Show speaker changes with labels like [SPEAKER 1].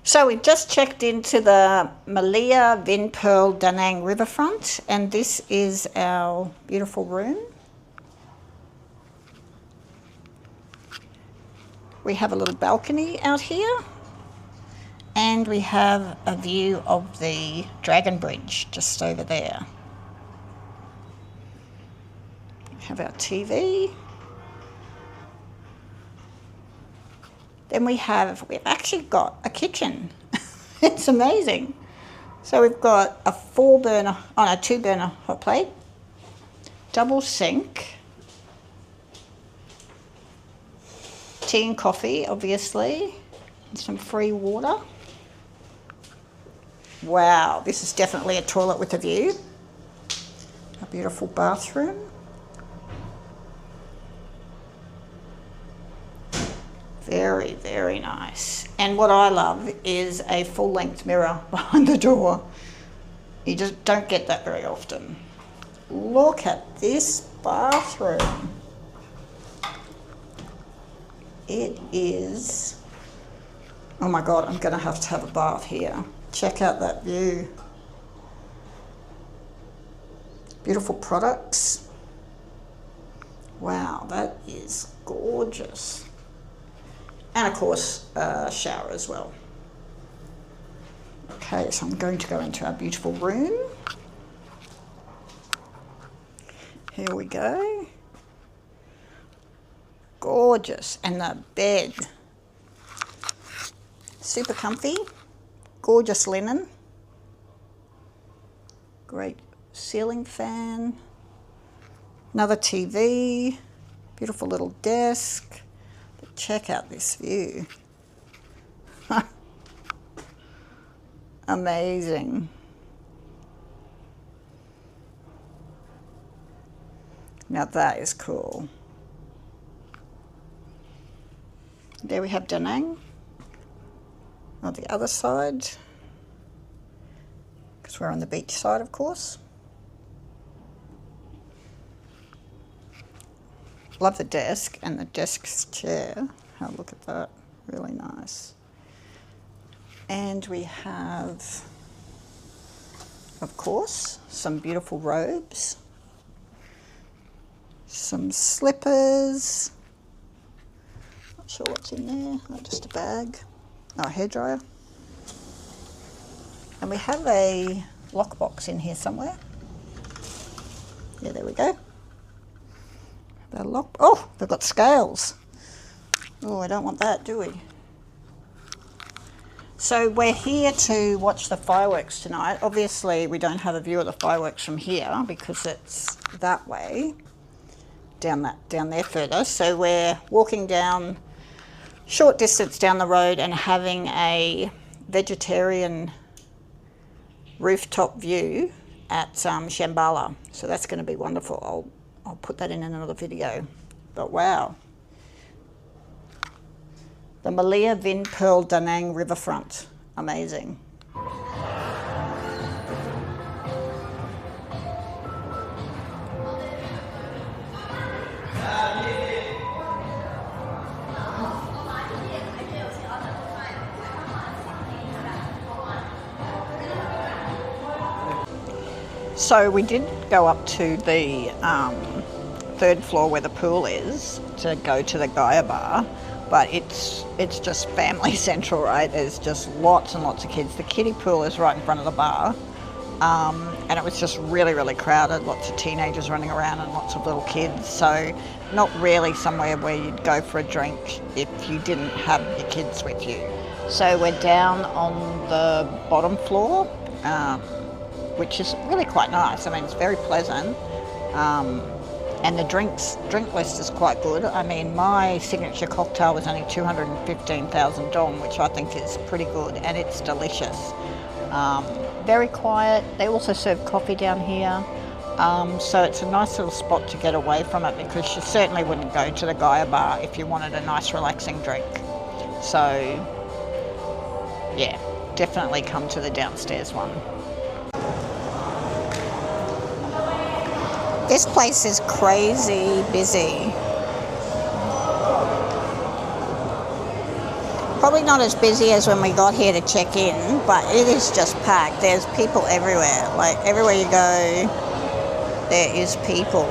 [SPEAKER 1] So we just checked into the Melia Vinpearl Danang Riverfront, and this is our beautiful room. We have a little balcony out here, and we have a view of the Dragon Bridge just over there. We have our TV. Then we've actually got a kitchen. It's amazing. So we've got a 2-burner hot plate, double sink, tea and coffee, obviously, and some free water. Wow, this is definitely a toilet with a view. A beautiful bathroom. Very, very nice. And what I love is a full-length mirror behind the door. You just don't get that very often. Look at this bathroom. It is, oh my God, I'm gonna have to have a bath here. Check out that view. Beautiful products. Wow, that is gorgeous. And of course, a shower as well. Okay, so I'm going to go into our beautiful room. Here we go. Gorgeous. And the bed. Super comfy. Gorgeous linen. Great ceiling fan. Another TV. Beautiful little desk. Check out this view. Amazing. Now that is cool. There we have Danang on the other side, because we're on the beach side, of course. Love the desk and the desk's chair. Oh, look at that, really nice. And we have, of course, some beautiful robes, some slippers. Not sure what's in there, oh, just a bag. Oh, hairdryer. And we have a lockbox in here somewhere. Yeah, there we go. Oh, they've got scales. Oh, I don't want that, do we? So we're here to watch the fireworks tonight. Obviously, we don't have a view of the fireworks from here because it's that way, down there further. So we're walking down short distance down the road and having a vegetarian rooftop view at Shambhala. So that's going to be wonderful. I'll put that in another video. But wow. The Melia Vinpearl Danang Riverfront. Amazing. So we did go up to the third floor where the pool is to go to the Gaia bar, but it's just family central, right? There's just lots and lots of kids. The kiddie pool is right in front of the bar, and it was just really, really crowded. Lots of teenagers running around and lots of little kids. So not really somewhere where you'd go for a drink if you didn't have your kids with you. So we're down on the bottom floor, which is really quite nice. I mean, it's very pleasant. And the drink list is quite good. I mean, my signature cocktail was only 215,000 dong, which I think is pretty good, and it's delicious. Very quiet. They also serve coffee down here. So it's a nice little spot to get away from it, because you certainly wouldn't go to the Gaia bar if you wanted a nice relaxing drink. So yeah, definitely come to the downstairs one. This place is crazy busy. Probably not as busy as when we got here to check in, but it is just packed. There's people everywhere. Like everywhere you go, there is people.